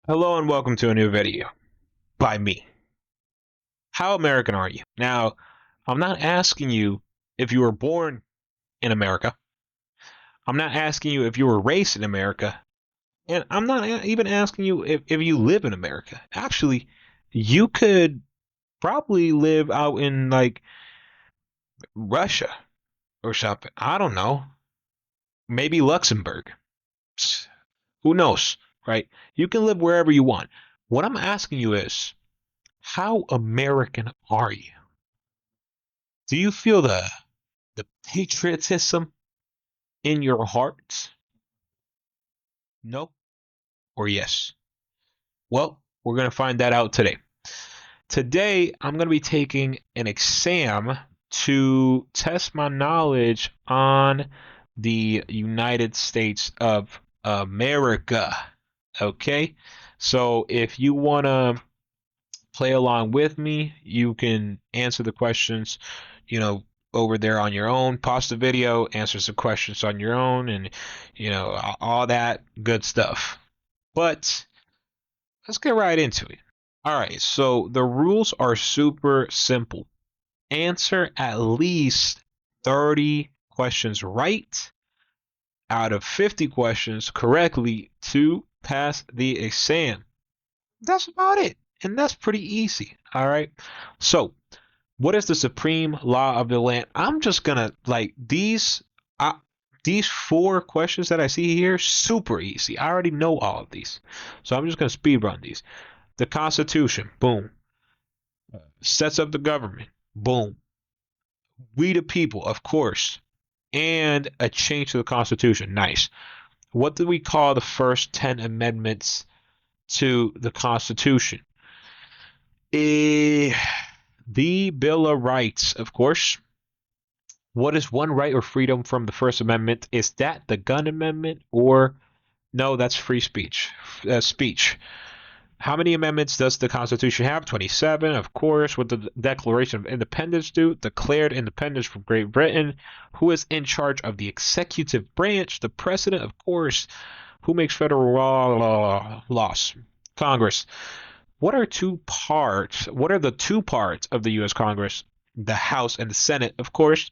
Hello and welcome to a new video by me. How American are you? Now, I'm not asking you if you were born in America. I'm not asking you if you were raised in America. And I'm not even asking you if you live in America. Actually, you could probably live out in like Russia or something. I don't know. Maybe Luxembourg. Who knows, right? You can live wherever you want. What I'm asking you is, how American are you? Do you feel the patriotism in your heart? No or yes? Well, we're going to find that out today. Today, I'm going to be taking an exam to test my knowledge on the United States of America. Okay? So if you want to play along with me, you can answer the questions, you know, over there on your own. Pause the video, answer some questions on your own, and all that good stuff. But let's get right into it. All right, so the rules are super simple. Answer at least 30 questions right out of 50 questions correctly to pass the exam. That's about it. And that's pretty easy. All right. So, what is the supreme law of the land? I'm just gonna like these four questions that I see here, super easy. I already know all of these, so I'm just gonna speed run these. The Constitution, boom. Sets up the government, boom. We the people, of course, and a change to the Constitution, nice. What do we call the first 10 amendments to the Constitution? Eh, the Bill of Rights, of course. What is one right or freedom from the First Amendment? Is that the gun amendment or no? That's free speech. Speech. How many amendments does the Constitution have? 27, of course. What the Declaration of Independence do? Declared independence from Great Britain. Who is in charge of the executive branch? The president, of course. Who makes federal laws? Congress. What are the two parts of the U.S. Congress? The House and the Senate, of course.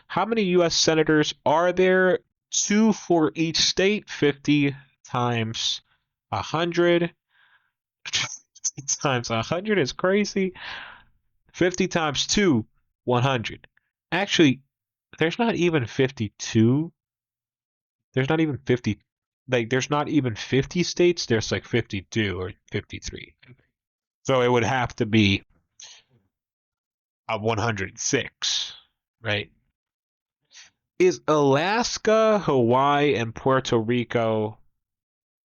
How many U.S. senators are there? Two for each state. 50 times 100. Times 100 is crazy. 50 times 2, 100. Actually, there's not even 52. There's not even 50. Like, there's not even 50 states. There's like 52 or 53. So it would have to be a 106, right? Is Alaska, Hawaii, and Puerto Rico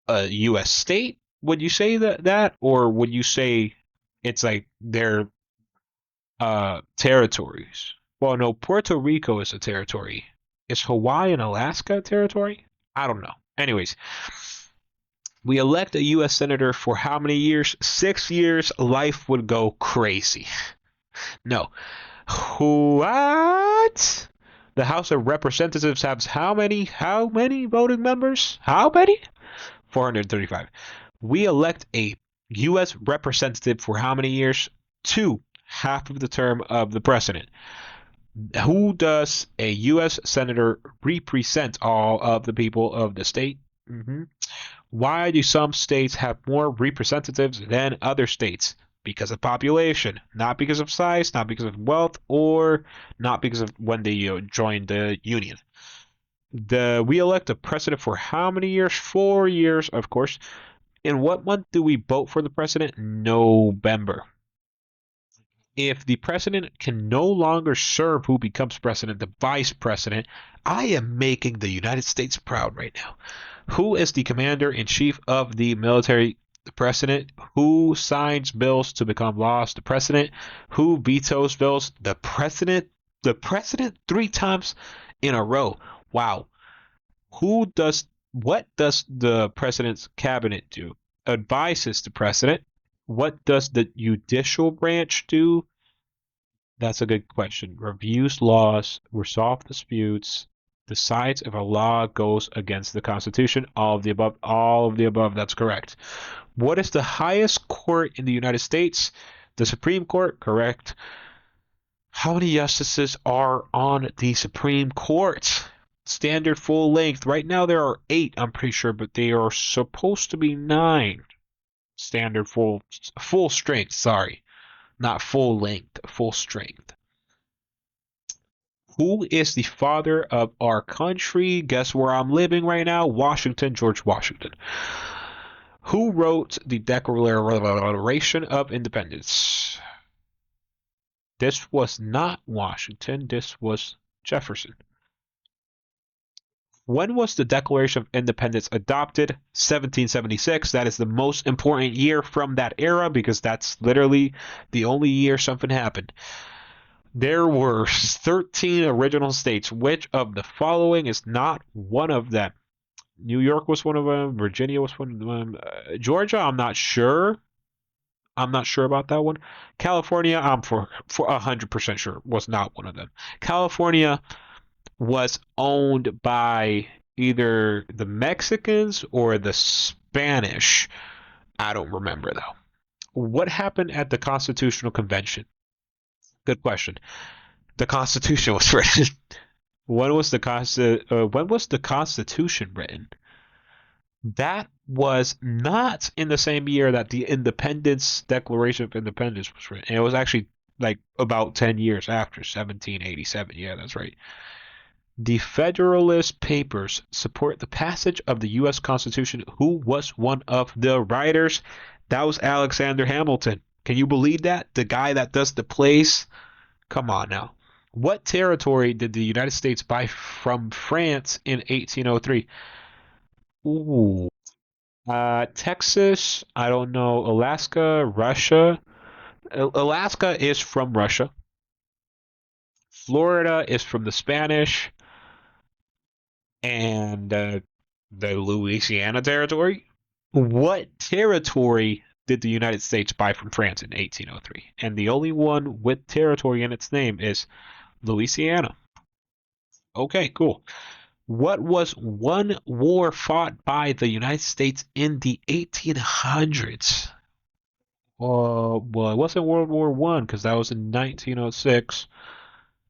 a U.S. state? Would you say that, or would you say it's like their territories? Well, no, Puerto Rico is a territory. Is Hawaii and Alaska a territory? I don't know. Anyways, we elect a U.S. senator for how many years? 6 years. Life would go crazy. No. What? The House of Representatives has how many? How many voting members? How many? 435. We elect a U.S. representative for how many years? Two, half of the term of the president. Who does a U.S. senator represent? All of the people of the state. Why do some states have more representatives than other states? Because of population, not because of size, not because of wealth, or not because of when they joined the union. We elect a president for how many years? 4 years, of course. In what month do we vote for the president? November. If the president can no longer serve, who becomes president? The vice president. I am making the United States proud right now. Who is the commander in chief of the military? The president. Who signs bills to become laws? The president. Who vetoes bills? The president. The president 3 times in a row. Wow. What does the president's cabinet do? Advises the president. What does the judicial branch do? That's a good question. Reviews laws, resolve disputes, decides if a law goes against the Constitution. All of the above. All of the above. That's correct. What is the highest court in the United States? The Supreme Court. Correct. How many justices are on the Supreme Court? Standard full length. Right now there are 8, I'm pretty sure, but they are supposed to be 9. Standard full strength, sorry. Not full length, full strength. Who is the father of our country? Guess where I'm living right now? Washington, George Washington. Who wrote the Declaration of Independence? This was not Washington, this was Jefferson. When was the Declaration of Independence adopted? 1776. That is the most important year from that era because that's literally the only year something happened. There were 13 original states. Which of the following is not one of them? New York was one of them. Virginia was one of them. Georgia, I'm not sure. I'm not sure about that one. California, I'm for 100% sure was not one of them. California was owned by either the Mexicans or the Spanish. I don't remember though. What happened at the Constitutional Convention? Good question. The Constitution was written. When was the Constitution written? That was not in the same year that the Declaration of Independence was written. And it was actually like about 10 years after, 1787. Yeah, that's right. The Federalist Papers support the passage of the U.S. Constitution. Who was one of the writers? That was Alexander Hamilton. Can you believe that? The guy that does the plays? Come on now. What territory did the United States buy from France in 1803? Ooh. Texas, I don't know. Alaska, Russia. Alaska is from Russia. Florida is from the Spanish. And the Louisiana Territory. What territory did the United States buy from France in 1803? And the only one with territory in its name is Louisiana. Okay, cool. What was one war fought by the United States in the 1800s? Well, it wasn't World War One because that was in 1906.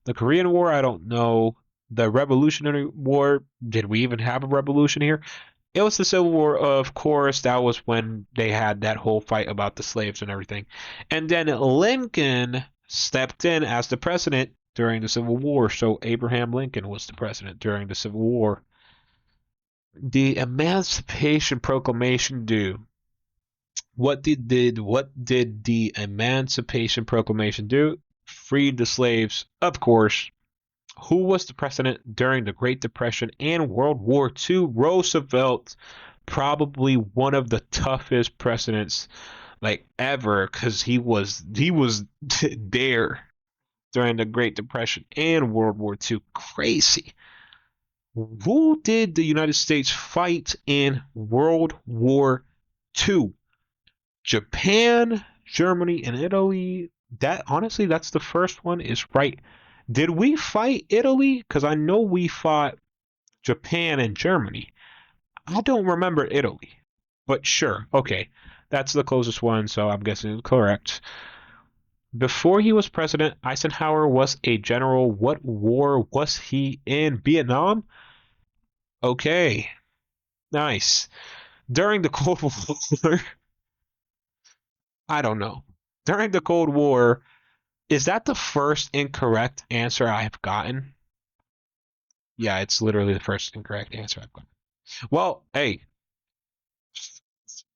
The Korean War, I don't know. The Revolutionary War, did we even have a revolution here? It was the Civil War, of course. That was when they had that whole fight about the slaves and everything. And then Lincoln stepped in as the president during the Civil War. So Abraham Lincoln was the president during the Civil War. The Emancipation Proclamation do? What did the Emancipation Proclamation do? Freed the slaves, of course. Who was the president during the Great Depression and World War II? Roosevelt, probably one of the toughest presidents like ever, because he was there during the Great Depression and World War II. Crazy. Who did the United States fight in World War II? Japan, Germany, and Italy. That honestly, that's the first one is right. Did we fight Italy? Because I know we fought Japan and Germany. I don't remember Italy. But sure, okay. That's the closest one, so I'm guessing it's correct. Before he was president, Eisenhower was a general. What war was he in? Vietnam? Okay. Nice. During the Cold War, I don't know. During the Cold War, is that the first incorrect answer I have gotten? Yeah, it's literally the first incorrect answer I've gotten. Well, hey,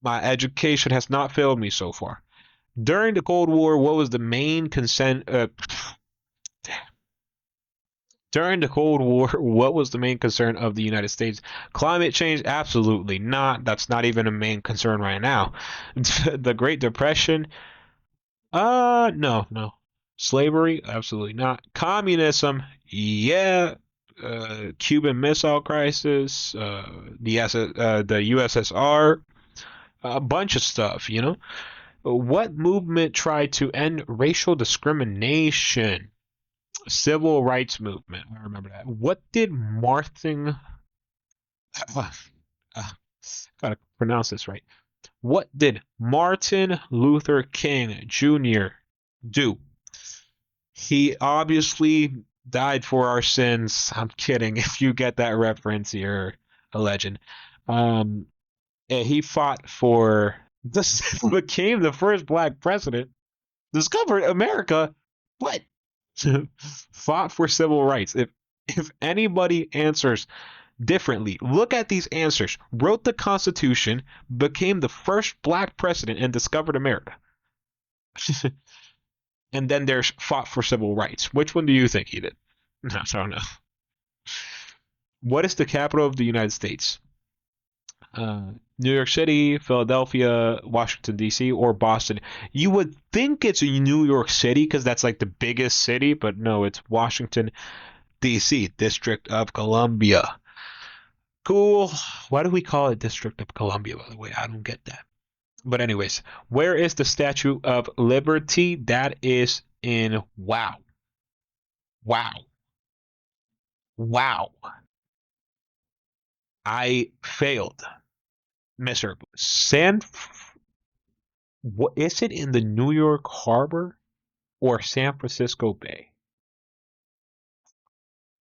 my education has not failed me so far. During the Cold War, what was the main consent? During the Cold War, what was the main concern of the United States? Climate change? Absolutely not. That's not even a main concern right now. The Great Depression? No. Slavery? Absolutely not. Communism? Yeah. Cuban Missile Crisis? The USSR? A bunch of stuff, you know? What movement tried to end racial discrimination? Civil rights movement. I remember that. What did Martin? Uh, gotta pronounce this right. What did Martin Luther King Jr. do? He obviously died for our sins. I'm kidding. If you get that reference, you're a legend. Um, and he fought for this became the first black president, discovered America. What? Fought for civil rights. If anybody answers differently, look at these answers. Wrote the Constitution, became the first black president, and discovered America. And then there's fought for civil rights. Which one do you think he did? No, I don't know. What is the capital of the United States? New York City, Philadelphia, Washington D.C., or Boston. You would think it's New York City because that's like the biggest city, but no, it's Washington D.C., District of Columbia. Cool. Why do we call it District of Columbia, by the way? I don't get that. But anyways, where is the Statue of Liberty? That is in wow. Wow. Wow. I failed miserably. What is it in the New York Harbor or San Francisco Bay?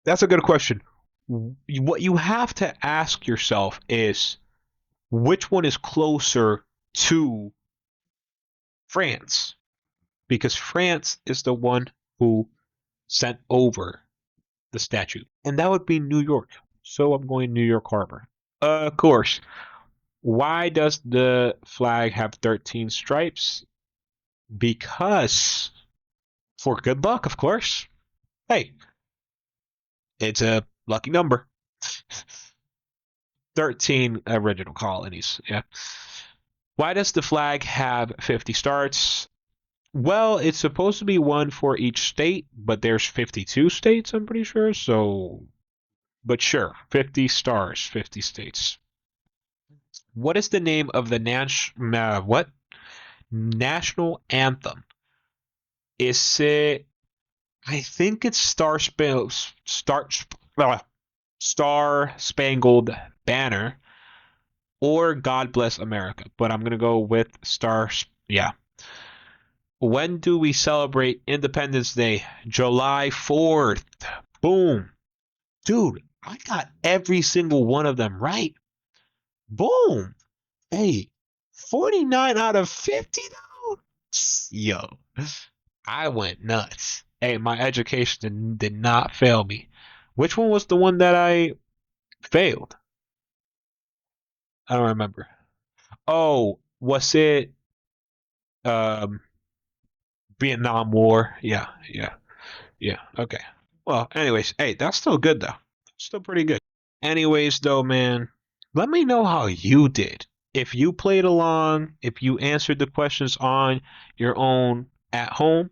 That's a good question. What you have to ask yourself is which one is closer to France? Because France is the one who sent over the statue, and that would be New York. So I'm going New York Harbor. Of course. Why does the flag have 13 stripes? Because for good luck, of course. Hey, it's a lucky number. 13 original colonies. Yeah. Why does the flag have 50 stars? Well, it's supposed to be one for each state, but there's 52 states, I'm pretty sure. So, but sure, 50 stars, 50 states. What is the name of the what national anthem? Is it? I think it's Star Spangled Banner or God Bless America, but I'm gonna go with Star. Yeah. When do we celebrate Independence Day? July 4th. Boom. Dude, I got every single one of them right. Boom. Hey, 49 out of 50 though? Yo, I went nuts. Hey, my education did not fail me. Which one was the one that I failed? I don't remember. Oh, was it um Vietnam War? Yeah, yeah, yeah. Okay. Well, anyways, hey, that's still good though. Still pretty good. Anyways, though, man, let me know how you did. If you played along, if you answered the questions on your own at home,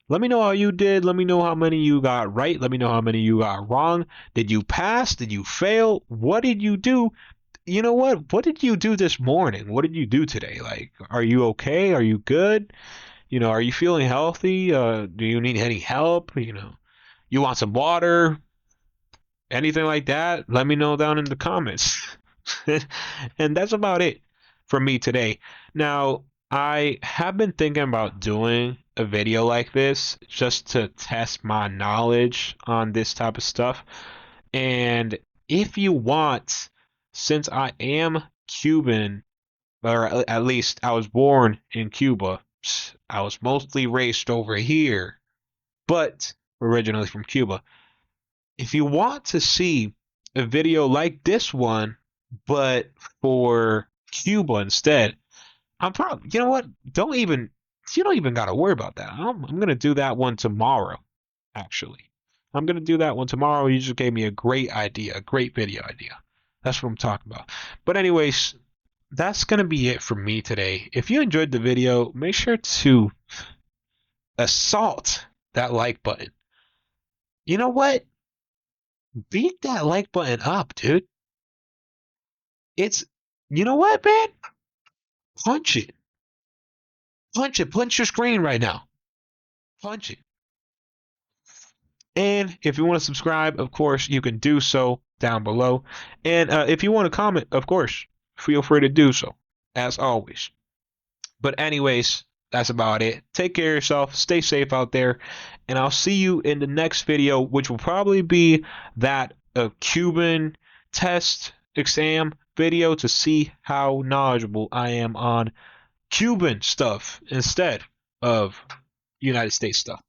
let me know how you did. Let me know how many you got right. Let me know how many you got wrong. Did you pass? Did you fail? What did you do? You know what? What did you do this morning? What did you do today? Like, are you okay? Are you good? Are you feeling healthy? Do you need any help? You want some water? Anything like that, let me know down in the comments. And that's about it for me today. Now, I have been thinking about doing a video like this just to test my knowledge on this type of stuff. And if you want, since I am Cuban, or at least I was born in Cuba, I was mostly raised over here, but originally from Cuba. If you want to see a video like this one, but for Cuba instead, I'm probably, you know what? You don't even got to worry about that. I'm going to do that one tomorrow, actually. I'm going to do that one tomorrow. You just gave me a great idea, a great video idea. That's what I'm talking about. But, anyways, that's going to be it for me today. If you enjoyed the video, make sure to assault that like button. You know what? Beat that like button up, dude. It's, you know what, man? Punch it. Punch it. Punch your screen right now. Punch it. And if you want to subscribe, of course, you can do so down below. And if you want to comment, of course, feel free to do so, as always. But anyways, that's about it. Take care of yourself. Stay safe out there. And I'll see you in the next video, which will probably be that Cuban test exam video to see how knowledgeable I am on Cuban stuff instead of United States stuff.